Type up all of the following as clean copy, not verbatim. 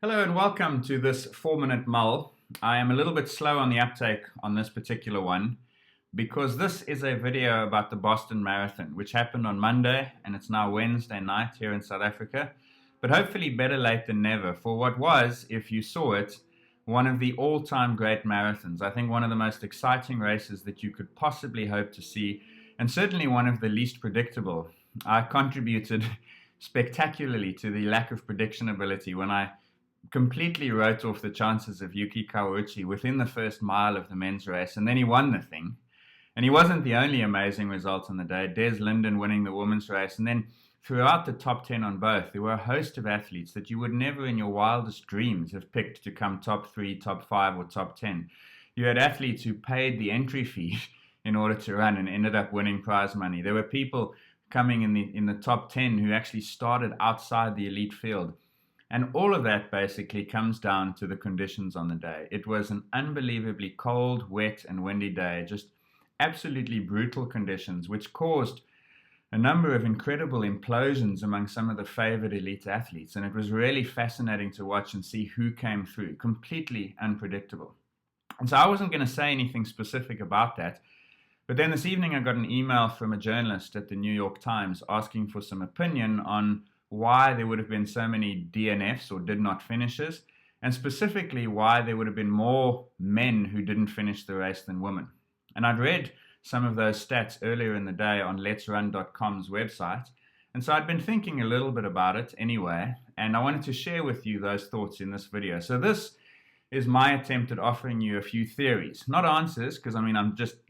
Hello and welcome to this 4-minute mull. I am a little bit slow on the uptake on this particular one because this is a video about the Boston Marathon, which happened on Monday and it's now Wednesday night here in South Africa. But hopefully better late than never for what was, if you saw it, one of the all-time great marathons. I think one of the most exciting races that you could possibly hope to see, and certainly one of the least predictable. I contributed spectacularly to the lack of prediction ability when I completely wrote off the chances of Yuki Kawauchi within the first mile of the men's race, and then he won the thing. And he wasn't the only amazing result on the day. Des Linden winning the women's race, and then throughout the top 10 on both, there were a host of athletes that you would never in your wildest dreams have picked to come top 3, top 5, or top 10. You had athletes who paid the entry fee in order to run and ended up winning prize money. There were people coming in the top 10 who actually started outside the elite field. And all of that basically comes down to the conditions on the day. It was an unbelievably cold, wet, and windy day, just absolutely brutal conditions, which caused a number of incredible implosions among some of the favored elite athletes. And it was really fascinating to watch and see who came through, completely unpredictable. And so I wasn't going to say anything specific about that. But then this evening I got an email from a journalist at the New York Times asking for some opinion on why there would have been so many DNFs or did not finishes, and specifically why there would have been more men who didn't finish the race than women. And I'd read some of those stats earlier in the day on letsrun.com's website, and so I'd been thinking a little bit about it anyway, and I wanted to share with you those thoughts in this video. So this is my attempt at offering you a few theories, not answers, because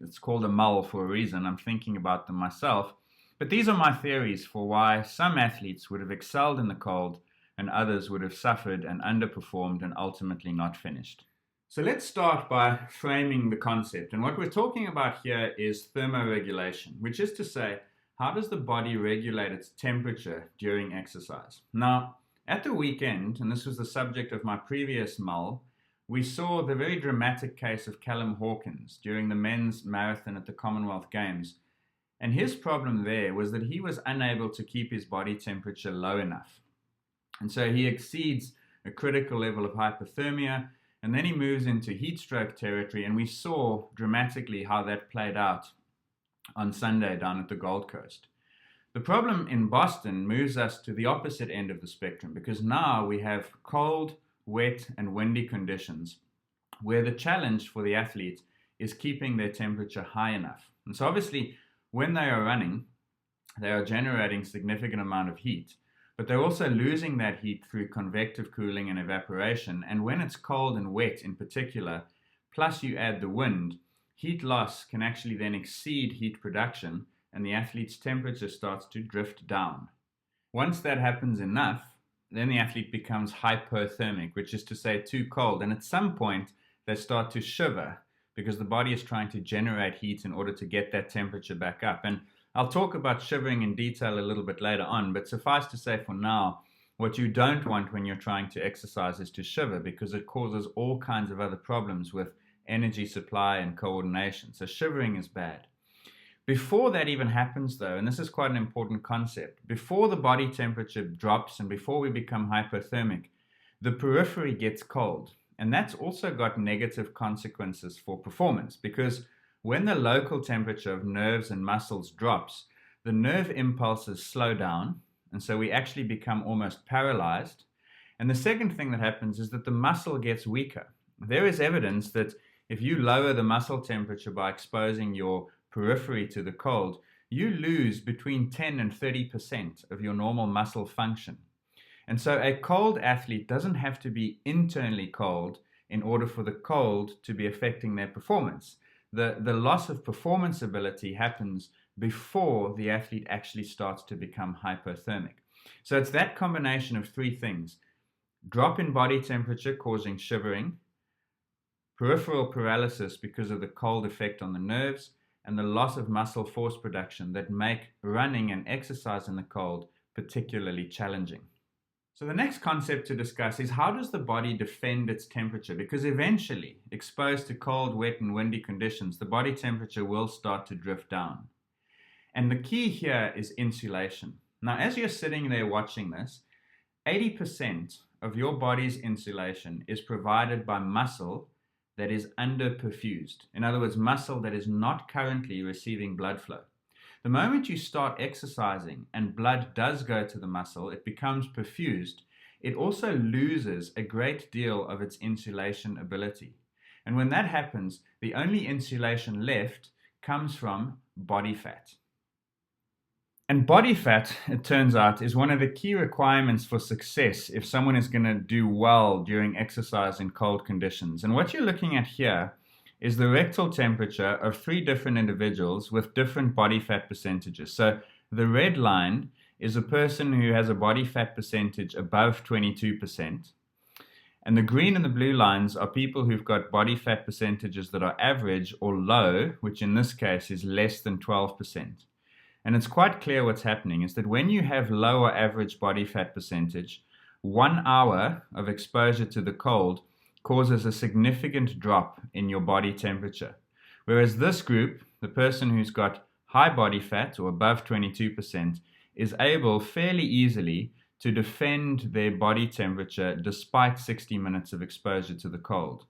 it's called a mull for a reason. I'm thinking about them myself. But these are my theories for why some athletes would have excelled in the cold and others would have suffered and underperformed and ultimately not finished. So let's start by framing the concept. And what we're talking about here is thermoregulation, which is to say, how does the body regulate its temperature during exercise? Now, at the weekend, and this was the subject of my previous mull, we saw the very dramatic case of Callum Hawkins during the men's marathon at the Commonwealth Games. And his problem there was that he was unable to keep his body temperature low enough. And so he exceeds a critical level of hypothermia, and then he moves into heat stroke territory, and we saw dramatically how that played out on Sunday down at the Gold Coast. The problem in Boston moves us to the opposite end of the spectrum, because now we have cold, wet, and windy conditions where the challenge for the athlete is keeping their temperature high enough. And so obviously, when they are running, they are generating significant amount of heat, but they're also losing that heat through convective cooling and evaporation. And when it's cold and wet in particular, plus you add the wind, heat loss can actually then exceed heat production and the athlete's temperature starts to drift down. Once that happens enough, then the athlete becomes hypothermic, which is to say too cold. And at some point, they start to shiver, because the body is trying to generate heat in order to get that temperature back up. And I'll talk about shivering in detail a little bit later on, but suffice to say for now, what you don't want when you're trying to exercise is to shiver, because it causes all kinds of other problems with energy supply and coordination. So shivering is bad. Before that even happens though, and this is quite an important concept, before the body temperature drops and before we become hypothermic, the periphery gets cold. And that's also got negative consequences for performance, because when the local temperature of nerves and muscles drops, the nerve impulses slow down, and so we actually become almost paralyzed. And the second thing that happens is that the muscle gets weaker. There is evidence that if you lower the muscle temperature by exposing your periphery to the cold, you lose between 10 and 30% of your normal muscle function. And so a cold athlete doesn't have to be internally cold in order for the cold to be affecting their performance. The loss of performance ability happens before the athlete actually starts to become hypothermic. So it's that combination of three things: drop in body temperature causing shivering, peripheral paralysis because of the cold effect on the nerves, and the loss of muscle force production that make running and exercise in the cold particularly challenging. So the next concept to discuss is, how does the body defend its temperature? Because eventually, exposed to cold, wet, and windy conditions, the body temperature will start to drift down. And the key here is insulation. Now, as you're sitting there watching this, 80% of your body's insulation is provided by muscle that is underperfused. In other words, muscle that is not currently receiving blood flow. The moment you start exercising and blood does go to the muscle, it becomes perfused. It also loses a great deal of its insulation ability. And when that happens, the only insulation left comes from body fat. And body fat, it turns out, is one of the key requirements for success if someone is going to do well during exercise in cold conditions. And what you're looking at here is the rectal temperature of 3 different individuals with different body fat percentages. So the red line is a person who has a body fat percentage above 22%. And the green and the blue lines are people who've got body fat percentages that are average or low, which in this case is less than 12%. And it's quite clear what's happening is that when you have lower average body fat percentage, 1 hour of exposure to the cold causes a significant drop in your body temperature. Whereas this group, the person who's got high body fat or above 22%, is able fairly easily to defend their body temperature despite 60 minutes of exposure to the cold.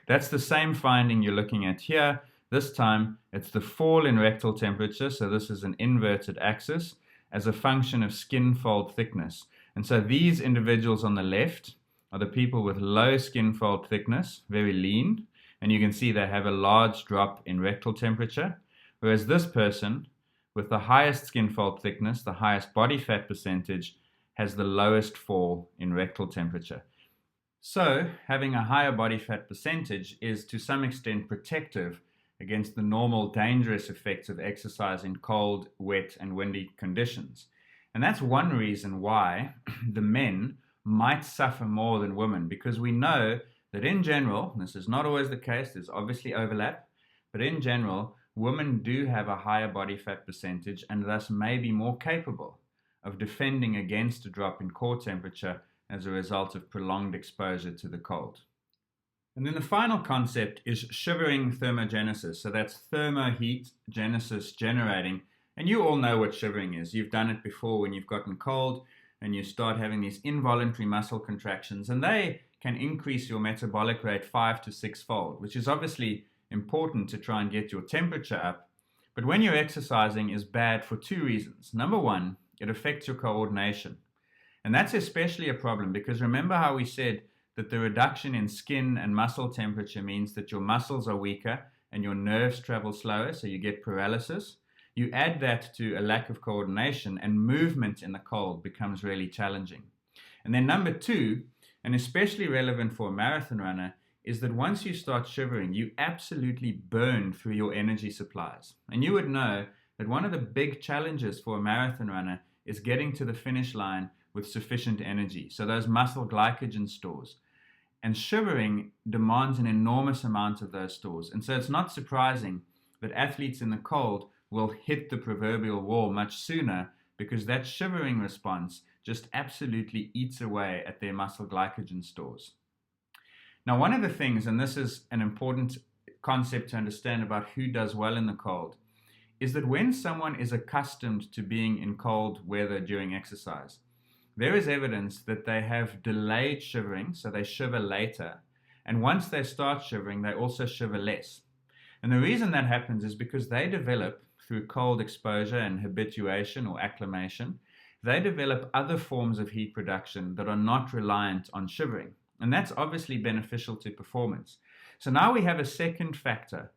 That's the same finding you're looking at here. This time, it's the fall in rectal temperature, so this is an inverted axis, as a function of skin fold thickness. And so these individuals on the left are the people with low skin fold thickness, very lean, and you can see they have a large drop in rectal temperature, whereas this person with the highest skin fold thickness, the highest body fat percentage, has the lowest fall in rectal temperature. So having a higher body fat percentage is to some extent protective against the normal dangerous effects of exercise in cold, wet, and windy conditions. And that's one reason why the men might suffer more than women, because we know that in general, this is not always the case, there's obviously overlap, but in general, women do have a higher body fat percentage and thus may be more capable of defending against a drop in core temperature as a result of prolonged exposure to the cold. And then the final concept is shivering thermogenesis. So that's thermoheat, genesis, generating. And you all know what shivering is. You've done it before when you've gotten cold and you start having these involuntary muscle contractions, and they can increase your metabolic rate 5 to 6-fold, which is obviously important to try and get your temperature up. But when you're exercising is bad for 2 reasons. Number one, it affects your coordination. And that's especially a problem because remember how we said that the reduction in skin and muscle temperature means that your muscles are weaker and your nerves travel slower, so you get paralysis. You add that to a lack of coordination and movement in the cold becomes really challenging. And then number 2, and especially relevant for a marathon runner, is that once you start shivering, you absolutely burn through your energy supplies. And you would know that one of the big challenges for a marathon runner is getting to the finish line with sufficient energy. So those muscle glycogen stores. And shivering demands an enormous amount of those stores. And so it's not surprising that athletes in the cold will hit the proverbial wall much sooner because that shivering response just absolutely eats away at their muscle glycogen stores. Now, one of the things, and this is an important concept to understand about who does well in the cold, is that when someone is accustomed to being in cold weather during exercise, there is evidence that they have delayed shivering, so they shiver later, and once they start shivering, they also shiver less. And the reason that happens is because they develop, through cold exposure and habituation or acclimation, they develop other forms of heat production that are not reliant on shivering. And that's obviously beneficial to performance. So now we have a second factor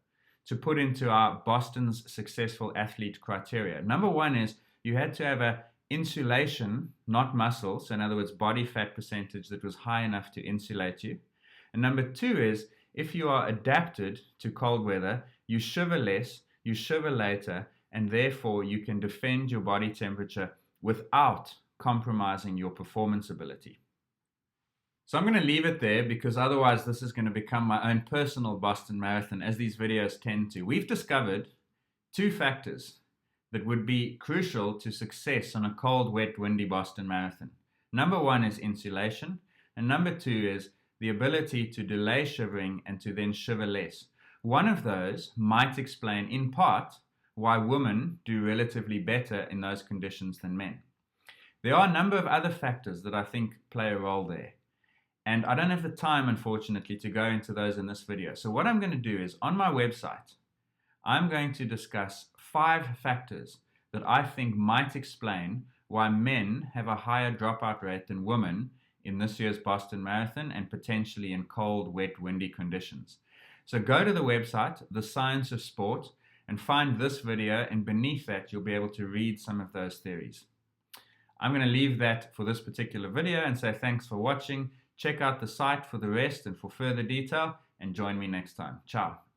to put into our Boston's successful athlete criteria. Number one is you had to have a insulation, not muscle, so in other words, body fat percentage that was high enough to insulate you. And number 2 is if you are adapted to cold weather, you shiver less, you shiver later, and therefore you can defend your body temperature without compromising your performance ability. So I'm going to leave it there because otherwise this is going to become my own personal Boston Marathon, as these videos tend to. We've discovered 2 factors that would be crucial to success on a cold, wet, windy Boston Marathon. Number 1 is insulation, and number 2 is the ability to delay shivering and to then shiver less. One of those might explain in part why women do relatively better in those conditions than men. There are a number of other factors that I think play a role there. And I don't have the time, unfortunately, to go into those in this video. So what I'm going to do is, on my website, I'm going to discuss 5 factors that I think might explain why men have a higher dropout rate than women in this year's Boston Marathon and potentially in cold, wet, windy conditions. So go to the website, The Science of Sport, and find this video, and beneath that you'll be able to read some of those theories. I'm going to leave that for this particular video and say thanks for watching. Check out the site for the rest and for further detail, and join me next time. Ciao.